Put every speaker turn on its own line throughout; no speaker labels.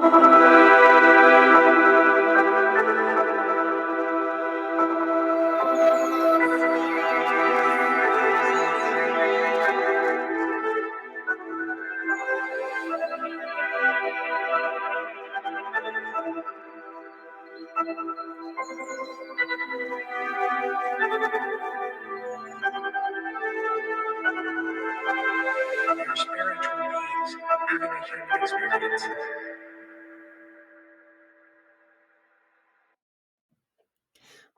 Your spiritual beings having a human experience.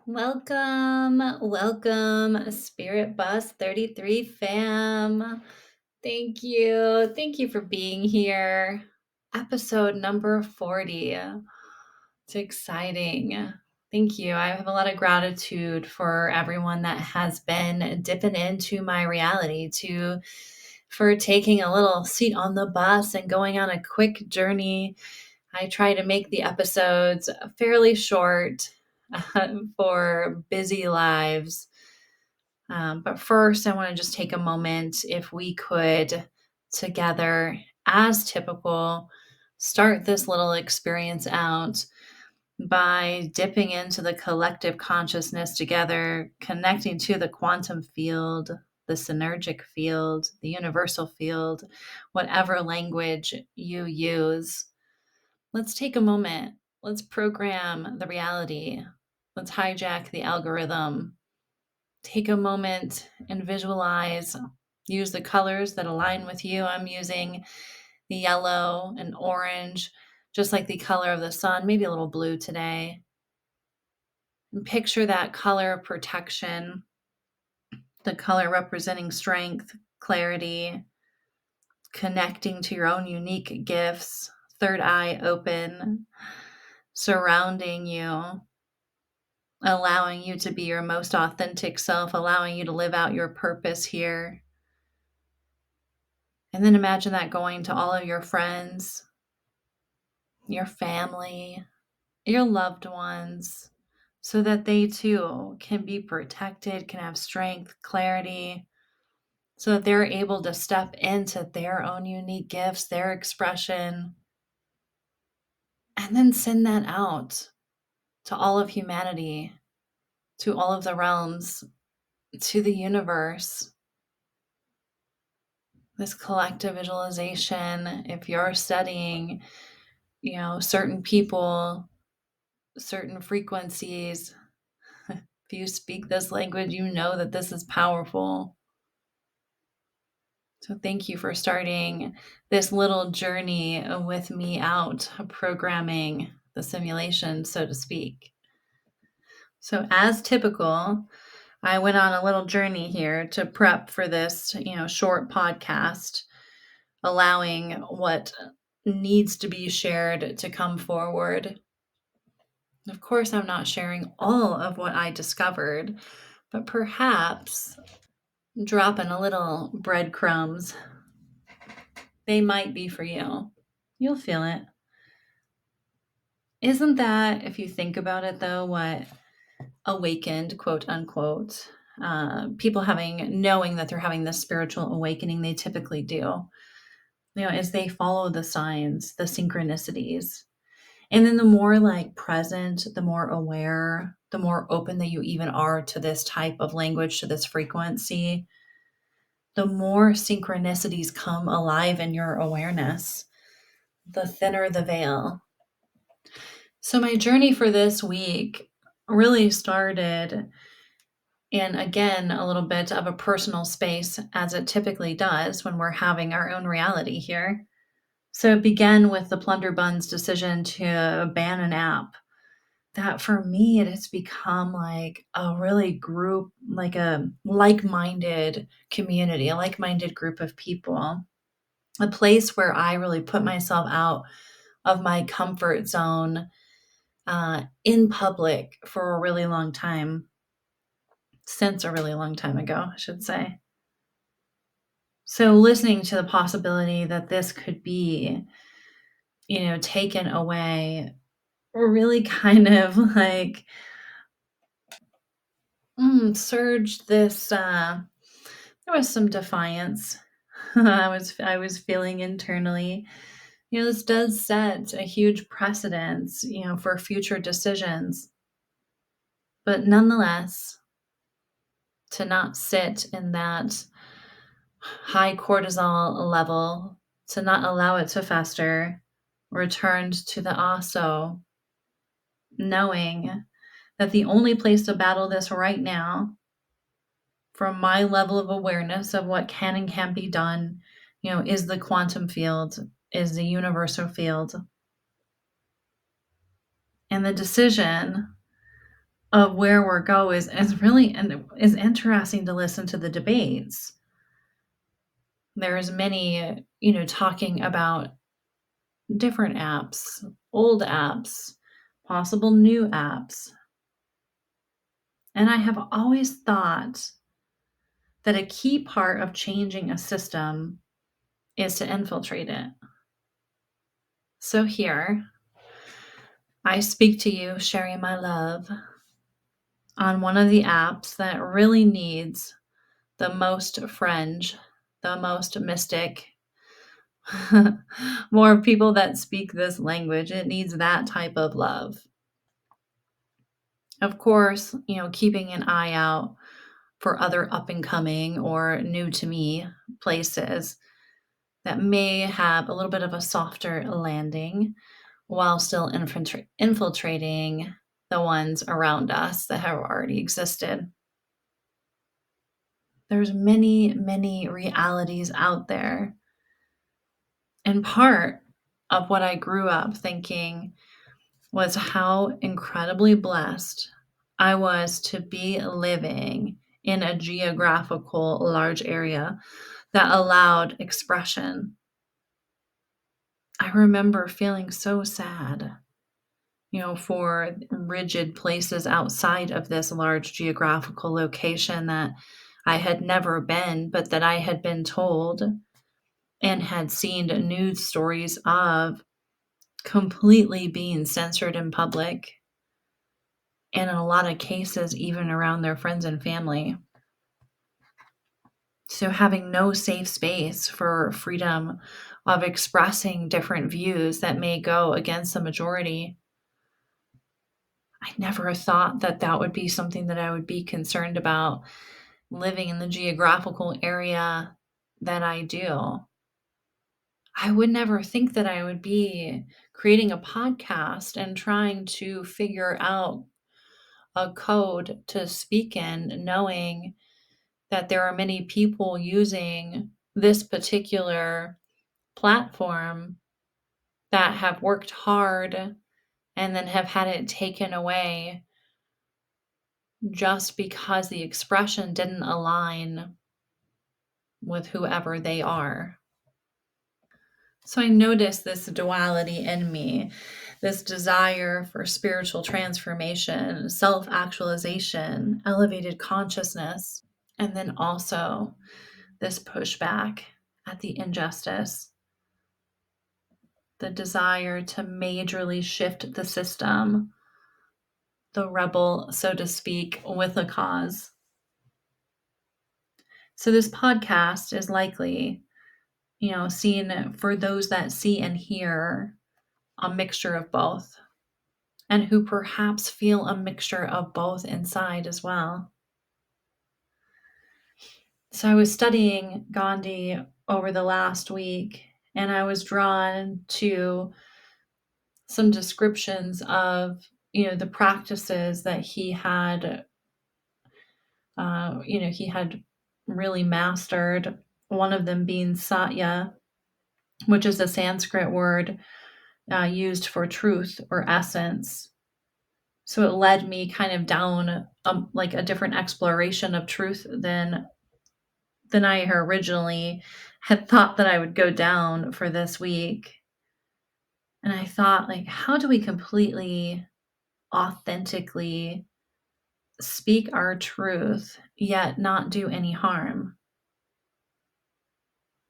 Welcome, Spirit Bus 33 fam. Thank you. Thank you for being here. Episode number 40. It's exciting. Thank you. I have a lot of gratitude for everyone that has been dipping into my reality for taking a little seat on the bus and going on a quick journey. I try to make the episodes fairly short for busy lives. But first, I want to just take a moment, if we could, together, as typical, start this little experience out by dipping into the collective consciousness together, connecting to the quantum field, the synergic field, the universal field, whatever language you use. Let's take a moment. Let's program the reality. Let's hijack the algorithm. Take a moment and visualize. Use the colors that align with you. I'm using the yellow and orange, just like the color of the sun, maybe a little blue today. And picture that color of protection, the color representing strength, clarity, connecting to your own unique gifts, third eye open, surrounding you, allowing you to be your most authentic self, allowing you to live out your purpose here. And then imagine that going to all of your friends, your family, your loved ones, so that they too can be protected, can have strength, clarity, so that they're able to step into their own unique gifts, their expression, and then send that out to all of humanity, to all of the realms, to the universe. This collective visualization, if you're studying, certain people, certain frequencies, if you speak this language, you know that this is powerful. So thank you for starting this little journey with me out programming the simulation, so to speak. So as typical, I went on a little journey here to prep for this, short podcast, allowing what needs to be shared to come forward. Of course, I'm not sharing all of what I discovered, but perhaps dropping a little breadcrumbs. They might be for you. You'll feel it. Isn't that, if you think about it though, what awakened, quote unquote, people knowing that they're having this spiritual awakening, they typically do, as they follow the signs, the synchronicities. And then the more present, the more aware, the more open that you even are to this type of language, to this frequency, the more synchronicities come alive in your awareness, the thinner the veil. So my journey for this week really started in, again, a little bit of a personal space, as it typically does when we're having our own reality here. So it began with the Plunderbun's decision to ban an app. That for me, it has become like a really group, like a like-minded community, a like-minded group of people, a place where I really put myself out of my comfort zone in public for a really long time, since a really long time ago, I should say. So listening to the possibility that this could be, taken away, really kind of surged this, there was some defiance I was feeling internally. This does set a huge precedence, for future decisions. But nonetheless, to not sit in that high cortisol level, to not allow it to fester, returned to the also, knowing that the only place to battle this right now, from my level of awareness of what can and can't be done, is the quantum field, is the universal field. And the decision of where we're go is really and is interesting to listen to the debates. There's many, talking about different apps, old apps, possible new apps. And I have always thought that a key part of changing a system is to infiltrate it. So here, I speak to you, sharing my love on one of the apps that really needs the most fringe, the most mystic, more people that speak this language. It needs that type of love. Of course, keeping an eye out for other up and coming or new to me places that may have a little bit of a softer landing while still infiltrating the ones around us that have already existed. There's many, many realities out there. And part of what I grew up thinking was how incredibly blessed I was to be living in a geographical large area that allowed expression. I remember feeling so sad, for rigid places outside of this large geographical location that I had never been, but that I had been told and had seen news stories of completely being censored in public, and in a lot of cases, even around their friends and family. So, having no safe space for freedom of expressing different views that may go against the majority, I never thought that that would be something that I would be concerned about living in the geographical area that I do. I would never think that I would be creating a podcast and trying to figure out a code to speak in, knowing that there are many people using this particular platform that have worked hard and then have had it taken away just because the expression didn't align with whoever they are. So I noticed this duality in me, this desire for spiritual transformation, self actualization, elevated consciousness, and then also this pushback at the injustice, the desire to majorly shift the system, the rebel, so to speak, with a cause. So this podcast is likely, seen for those that see and hear a mixture of both, and who perhaps feel a mixture of both inside as well. So I was studying Gandhi over the last week, and I was drawn to some descriptions of, the practices that he had, he had really mastered. One of them being satya, which is a Sanskrit word used for truth or essence. So it led me kind of down like a different exploration of truth than I originally had thought that I would go down for this week. And I thought, like, how do we completely, authentically speak our truth, yet not do any harm?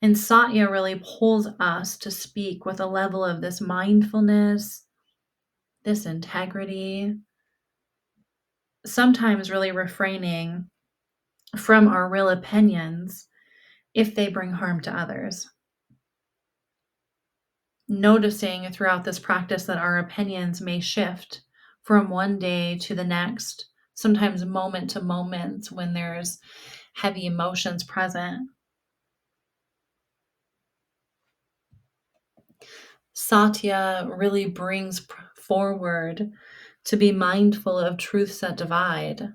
And Satya really pulls us to speak with a level of this mindfulness, this integrity, sometimes really refraining from our real opinions if they bring harm to others. Noticing throughout this practice that our opinions may shift from one day to the next, sometimes moment to moment when there's heavy emotions present. Satya really brings forward to be mindful of truths that divide,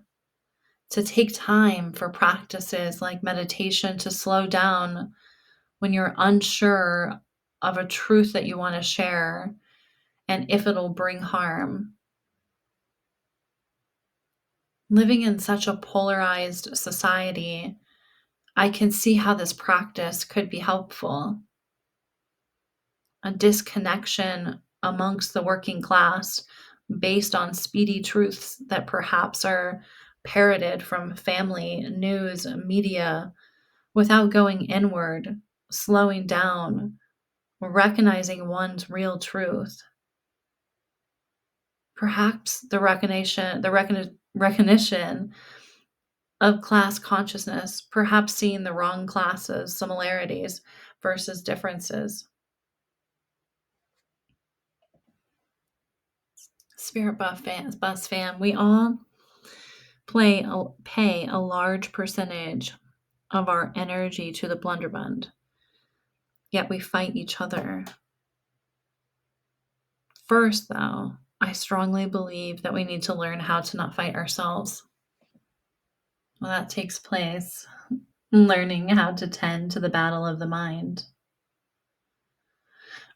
to take time for practices like meditation to slow down when you're unsure of a truth that you want to share and if it'll bring harm. Living in such a polarized society, I can see how this practice could be helpful. A disconnection amongst the working class based on speedy truths that perhaps are parroted from family, news, media, without going inward, slowing down, recognizing one's real truth. Perhaps the recognition of class consciousness, perhaps seeing the wrong classes, similarities versus differences. Spirit Bus fam, we all pay a large percentage of our energy to the blunderbuss, yet we fight each other. First, though, I strongly believe that we need to learn how to not fight ourselves. Well, that takes place learning how to tend to the battle of the mind.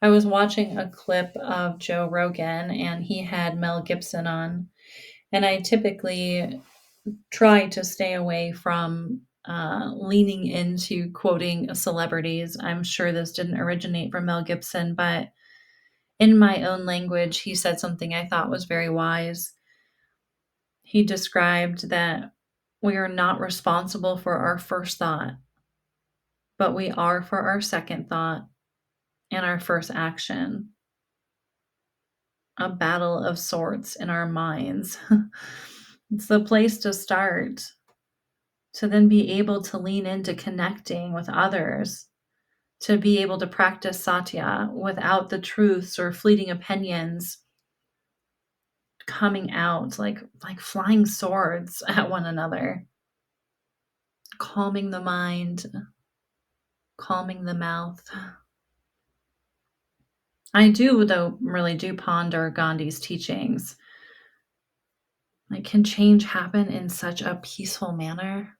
I was watching a clip of Joe Rogan and he had Mel Gibson on, and I typically try to stay away from leaning into quoting celebrities. I'm sure this didn't originate from Mel Gibson, but in my own language, he said something I thought was very wise. He described that we are not responsible for our first thought, but we are for our second thought and our first action. A battle of sorts in our minds. It's the place to start, to then be able to lean into connecting with others, to be able to practice satya without the truths or fleeting opinions coming out like flying swords at one another. Calming the mind, calming the mouth. I do, though, really do ponder Gandhi's teachings. Like, can change happen in such a peaceful manner?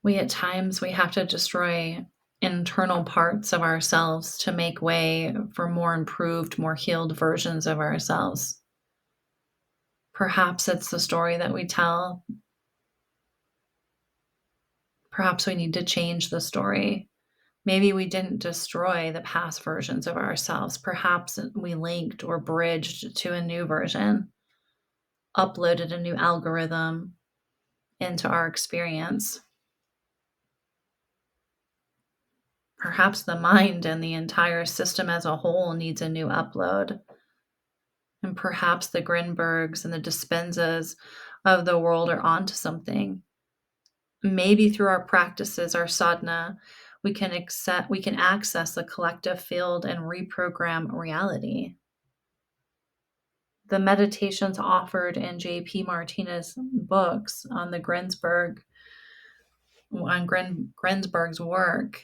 At times, we have to destroy internal parts of ourselves to make way for more improved, more healed versions of ourselves. Perhaps it's the story that we tell. Perhaps we need to change the story. Maybe we didn't destroy the past versions of ourselves. Perhaps we linked or bridged to a new version, uploaded a new algorithm into our experience. Perhaps the mind and the entire system as a whole needs a new upload. And perhaps the Grinbergs and the Dispenzas of the world are onto something. Maybe through our practices, our sadhana, we can access the collective field and reprogram reality. The meditations offered in J.P. Martinez's books on the Grinsberg's work,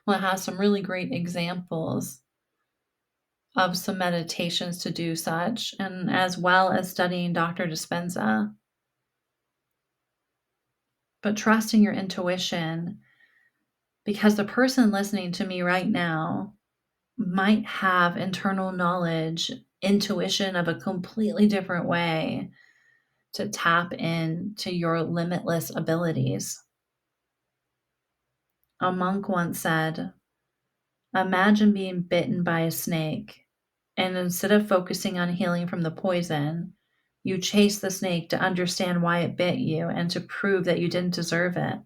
well, it has some really great examples of some meditations to do such, and as well as studying Dr. Dispenza. But trusting your intuition, because the person listening to me right now might have internal knowledge, intuition of a completely different way to tap into your limitless abilities. A monk once said, imagine being bitten by a snake, and instead of focusing on healing from the poison, you chase the snake to understand why it bit you and to prove that you didn't deserve it.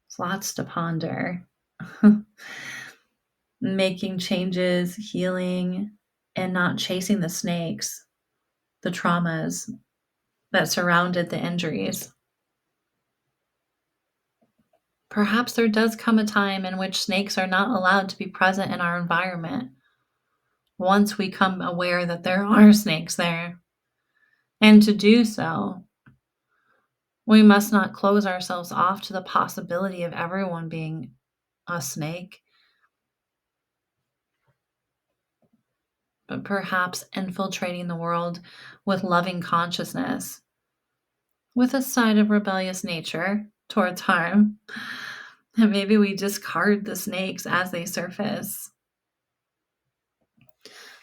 It's lots to ponder. Making changes, healing, and not chasing the snakes, the traumas that surrounded the injuries. Perhaps there does come a time in which snakes are not allowed to be present in our environment once we come aware that there are snakes there. And to do so, we must not close ourselves off to the possibility of everyone being a snake, but perhaps infiltrating the world with loving consciousness, with a side of rebellious nature towards harm. And maybe we discard the snakes as they surface.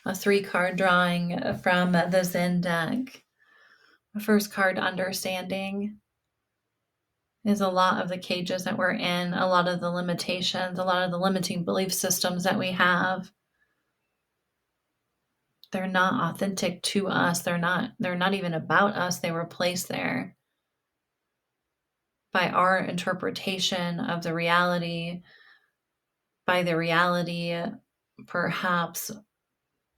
A 3-card drawing from the Zen deck. The first card, understanding, is a lot of the cages that we're in, a lot of the limitations, a lot of the limiting belief systems that we have. They're not authentic to us. They're not even about us. They were placed there by our interpretation of the reality, by the reality perhaps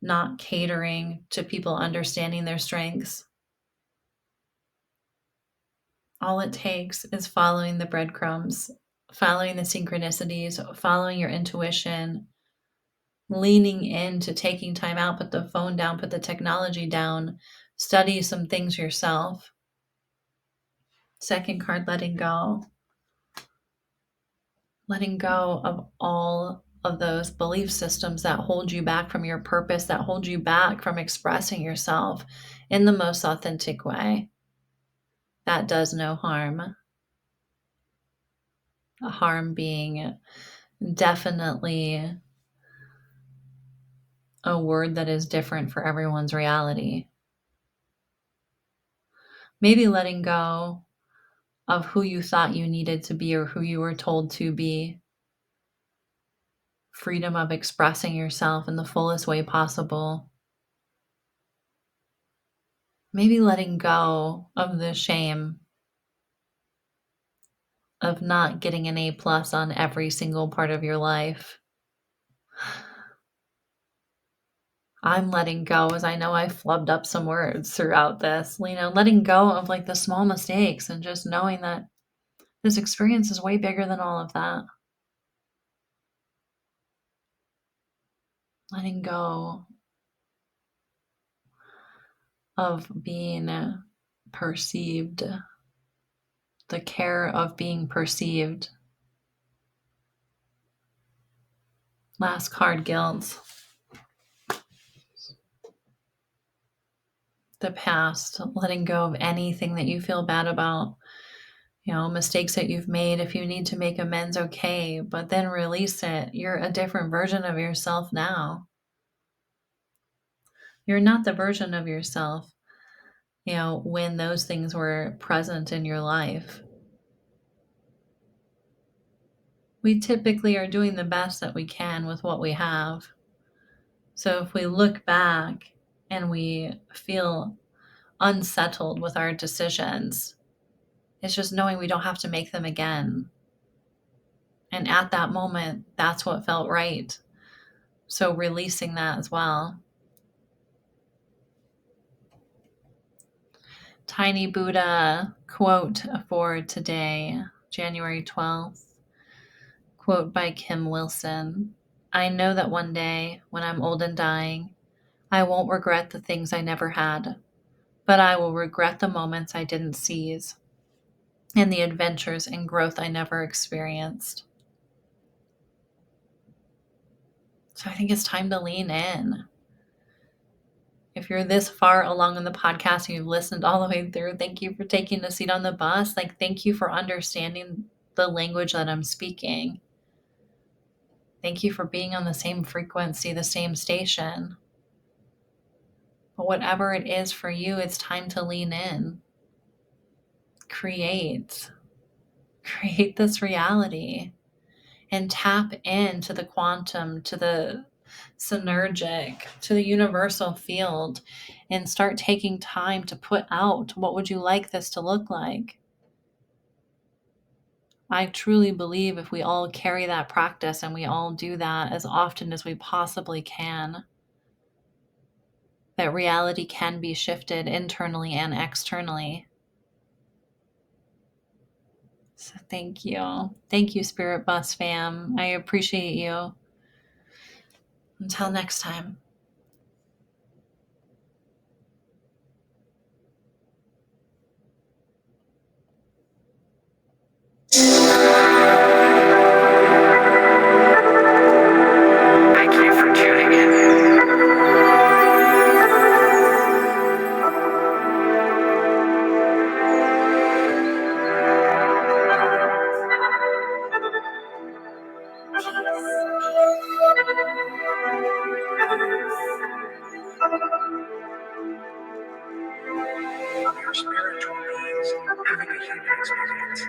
not catering to people understanding their strengths. All it takes is following the breadcrumbs, following the synchronicities, following your intuition, leaning into taking time out, put the phone down, put the technology down, study some things yourself. Second card, letting go. Letting go of all of those belief systems that hold you back from your purpose, that hold you back from expressing yourself in the most authentic way. That does no harm. Harm being definitely a word that is different for everyone's reality. Maybe letting go of who you thought you needed to be or who you were told to be. Freedom of expressing yourself in the fullest way possible. Maybe letting go of the shame of not getting an A+ on every single part of your life. I'm letting go, as I know I flubbed up some words throughout this, letting go of like the small mistakes and just knowing that this experience is way bigger than all of that. Letting go of being perceived, the care of being perceived. Last card, guilt. The past, letting go of anything that you feel bad about, mistakes that you've made. If you need to make amends, okay, but then release it. You're a different version of yourself now. You're not the version of yourself, when those things were present in your life. We typically are doing the best that we can with what we have. So if we look back and we feel unsettled with our decisions, it's just knowing we don't have to make them again. And at that moment, that's what felt right. So releasing that as well. Tiny Buddha quote for today, January 12th. Quote by Kim Wilson. I know that one day, when I'm old and dying, I won't regret the things I never had, but I will regret the moments I didn't seize and the adventures and growth I never experienced. So I think it's time to lean in. If you're this far along in the podcast and you've listened all the way through, thank you for taking a seat on the bus. Thank you for understanding the language that I'm speaking. Thank you for being on the same frequency, the same station. But whatever it is for you, it's time to lean in. Create this reality and tap into the quantum, to the synergic, to the universal field, and start taking time to put out, what would you like this to look like? I truly believe if we all carry that practice and we all do that as often as we possibly can, that reality can be shifted internally and externally. So thank you. Thank you, Spirit Bus fam. I appreciate you. Until next time.
Thank you for tuning in. We are spiritual beings having a human experience.